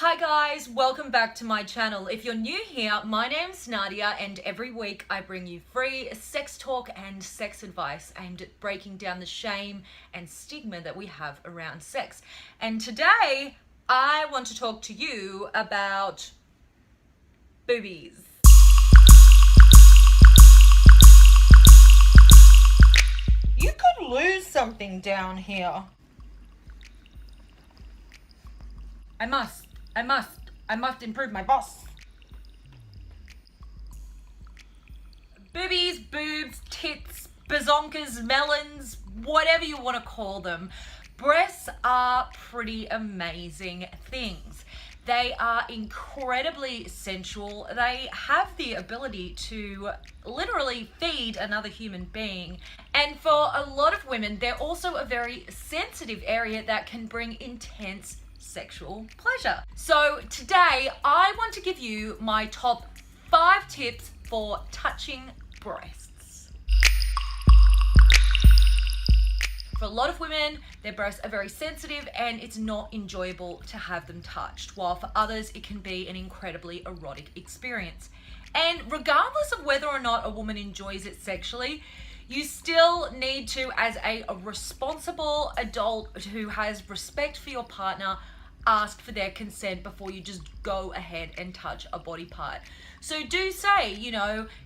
Hi guys, welcome back to my channel. If you're new here, my name's Nadia and every week I bring you free sex talk and sex advice aimed at breaking down the shame and stigma that we have around sex. And today I want to talk to you about boobies. You could lose something down here. I must improve my boss. Boobies, boobs, tits, bazonkas, melons, whatever you want to call them. Breasts are pretty amazing things. They are incredibly sensual. They have the ability to literally feed another human being. And for a lot of women, they're also a very sensitive area that can bring intense sexual pleasure. So today I want to give you my top 5 tips for touching breasts. For a lot of women, their breasts are very sensitive and it's not enjoyable to have them touched, while for others it can be an incredibly erotic experience. And regardless of whether or not a woman enjoys it sexually, you still need to, as a responsible adult who has respect for your partner, ask for their consent before you just go ahead and touch a body part. So do say,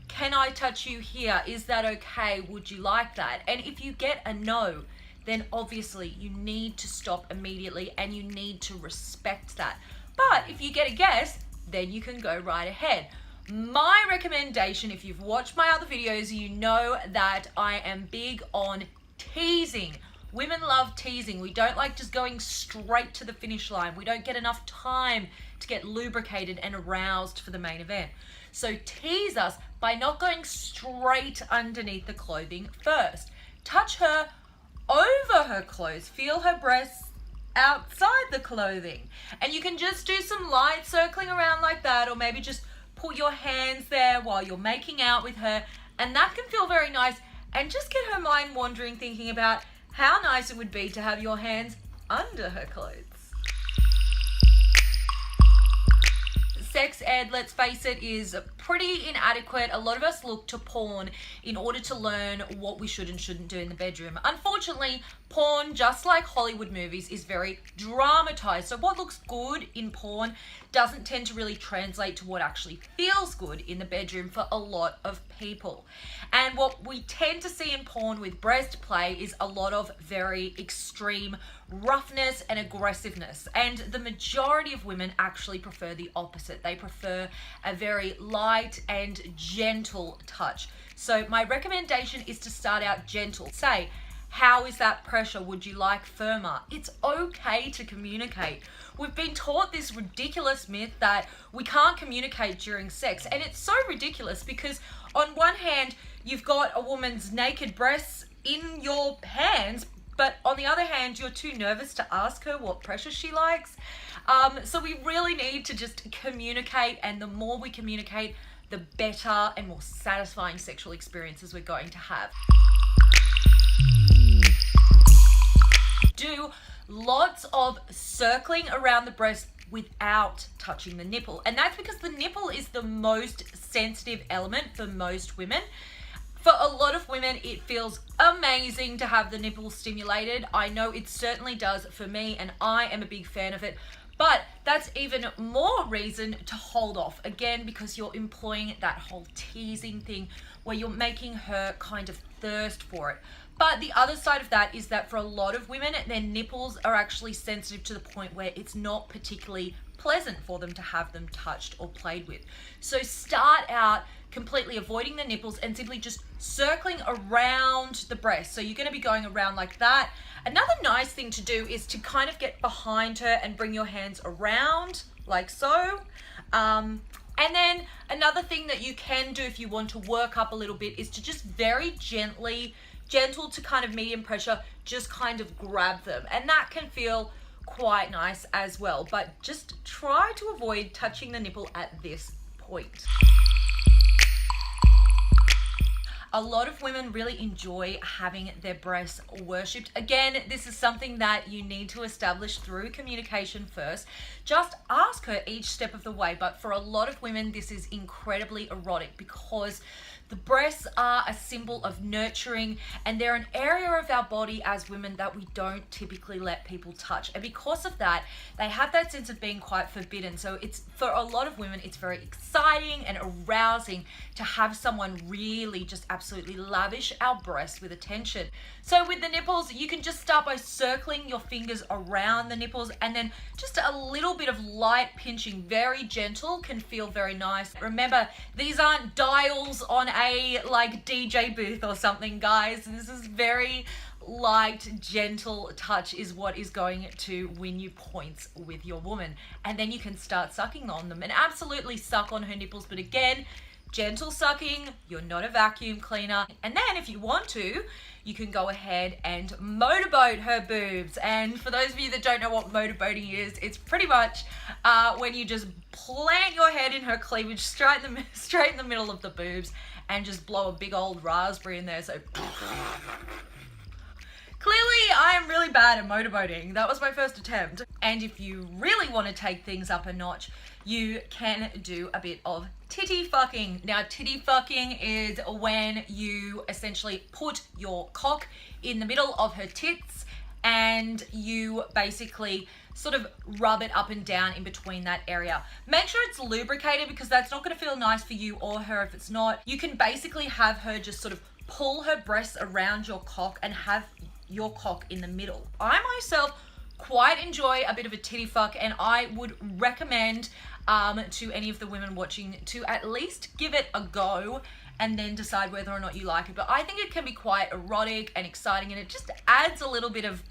can I touch you here? Is that okay? Would you like that? And if you get a no, then obviously you need to stop immediately and you need to respect that. But if you get a yes, then you can go right ahead. My recommendation, if you've watched my other videos, you know that I am big on teasing. Women love teasing. We don't like just going straight to the finish line. We don't get enough time to get lubricated and aroused for the main event. So tease us by not going straight underneath the clothing first. Touch her over her clothes. Feel her breasts outside the clothing. And you can just do some light circling around like that, or maybe just put your hands there while you're making out with her. And that can feel very nice and just get her mind wandering, thinking about how nice it would be to have your hands under her clothes. Sex ed, let's face it, is pretty inadequate. A lot of us look to porn in order to learn what we should and shouldn't do in the bedroom. Unfortunately, porn, just like Hollywood movies, is very dramatized. So what looks good in porn doesn't tend to really translate to what actually feels good in the bedroom for a lot of people. And what we tend to see in porn with breast play is a lot of very extreme roughness and aggressiveness. And the majority of women actually prefer the opposite. They prefer a very light and gentle touch. So my recommendation is to start out gentle. Say, how is that pressure? Would you like firmer? It's okay to communicate. We've been taught this ridiculous myth that we can't communicate during sex. And it's so ridiculous because on one hand, you've got a woman's naked breasts in your hands, but on the other hand, you're too nervous to ask her what pressure she likes. So we really need to just communicate, and the more we communicate, the better and more satisfying sexual experiences we're going to have. Do lots of circling around the breast without touching the nipple. And that's because the nipple is the most sensitive element for most women. For a lot of women, it feels amazing to have the nipple stimulated. I know it certainly does for me, and I am a big fan of it. But that's even more reason to hold off, again, because you're employing that whole teasing thing where you're making her kind of thirst for it. But the other side of that is that for a lot of women, their nipples are actually sensitive to the point where it's not particularly pleasant for them to have them touched or played with. So start out completely avoiding the nipples and simply just circling around the breast. So you're going to be going around like that. Another nice thing to do is to kind of get behind her and bring your hands around like so. And then another thing that you can do if you want to work up a little bit is to just very gentle to kind of medium pressure, just kind of grab them. And that can feel quite nice as well. But just try to avoid touching the nipple at this point. A lot of women really enjoy having their breasts worshipped. Again, this is something that you need to establish through communication first. Just ask her each step of the way. But for a lot of women, this is incredibly erotic because the breasts are a symbol of nurturing, and they're an area of our body as women that we don't typically let people touch. And because of that, they have that sense of being quite forbidden. So it's, for a lot of women, it's very exciting and arousing to have someone really just absolutely lavish our breasts with attention. So with the nipples, you can just start by circling your fingers around the nipples, and then just a little bit of light pinching, very gentle, can feel very nice. Remember, these aren't dials on a like DJ booth or something, guys. This is very light, gentle touch is what is going to win you points with your woman. And then you can start sucking on them and absolutely suck on her nipples. But again, gentle sucking, you're not a vacuum cleaner. And then if you want to, you can go ahead and motorboat her boobs. And for those of you that don't know what motorboating is, it's pretty much when you just plant your head in her cleavage straight in the middle of the boobs and just blow a big old raspberry in there. So clearly I am really bad at motorboating. That was my first attempt. And if you really want to take things up a notch, you can do a bit of titty fucking. Now, titty fucking is when you essentially put your cock in the middle of her tits and you basically sort of rub it up and down in between that area. Make sure it's lubricated because that's not going to feel nice for you or her if it's not. You can basically have her just sort of pull her breasts around your cock and have your cock in the middle. I myself quite enjoy a bit of a titty fuck, and I would recommend to any of the women watching to at least give it a go and then decide whether or not you like it. But I think it can be quite erotic and exciting, and it just adds a little bit of,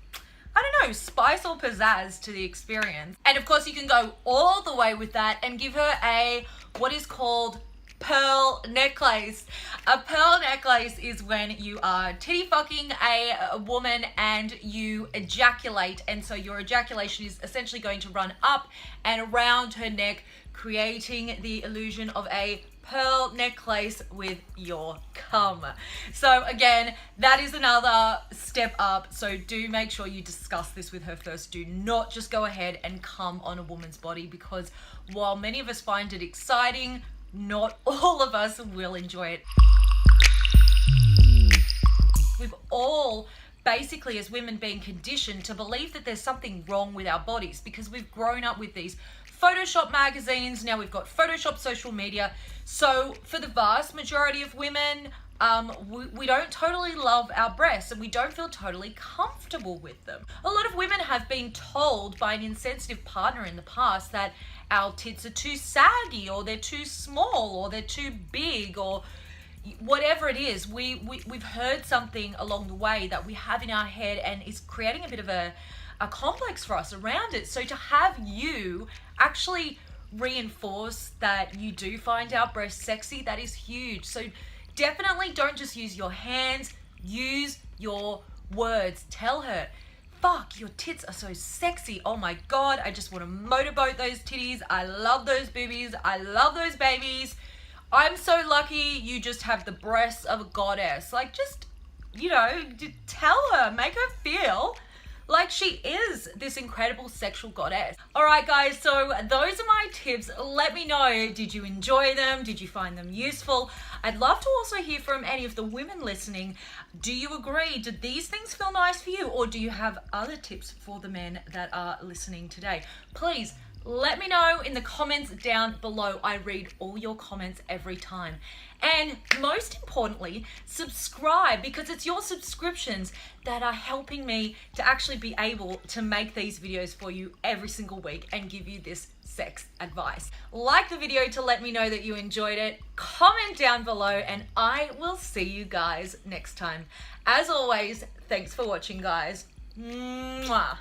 I don't know, spice or pizzazz to the experience. And of course you can go all the way with that and give her a what is called pearl necklace. A pearl necklace is when you are titty fucking a woman and you ejaculate, and so your ejaculation is essentially going to run up and around her neck, creating the illusion of a pearl necklace with your cum. So again, that is another step up. So do make sure you discuss this with her first. Do not just go ahead and cum on a woman's body, because while many of us find it exciting, not all of us will enjoy it. We've all basically, as women, been conditioned to believe that there's something wrong with our bodies because we've grown up with these Photoshop magazines. Now we've got Photoshop social media. So for the vast majority of women, we don't totally love our breasts and we don't feel totally comfortable with them. A lot of women have been told by an insensitive partner in the past that our tits are too saggy, or they're too small, or they're too big, or whatever it is. We've heard something along the way that we have in our head and is creating a bit of a complex for us around it. So to have you actually reinforce that you do find our breasts sexy, that is huge. So definitely don't just use your hands, use your words. Tell her, fuck, your tits are so sexy. Oh my God, I just want to motorboat those titties. I love those boobies. I love those babies. I'm so lucky you just have the breasts of a goddess. Like, just, you know, tell her, make her feel like she is this incredible sexual goddess. All right, guys, so those are my tips. Let me know, did you enjoy them? Did you find them useful? I'd love to also hear from any of the women listening. Do you agree? Did these things feel nice for you? Or do you have other tips for the men that are listening today? Please let me know in the comments down below. I read all your comments every time. And most importantly, subscribe, because it's your subscriptions that are helping me to actually be able to make these videos for you every single week and give you this sex advice. Like the video to let me know that you enjoyed it. Comment down below and I will see you guys next time. As always, thanks for watching, guys. Mwah.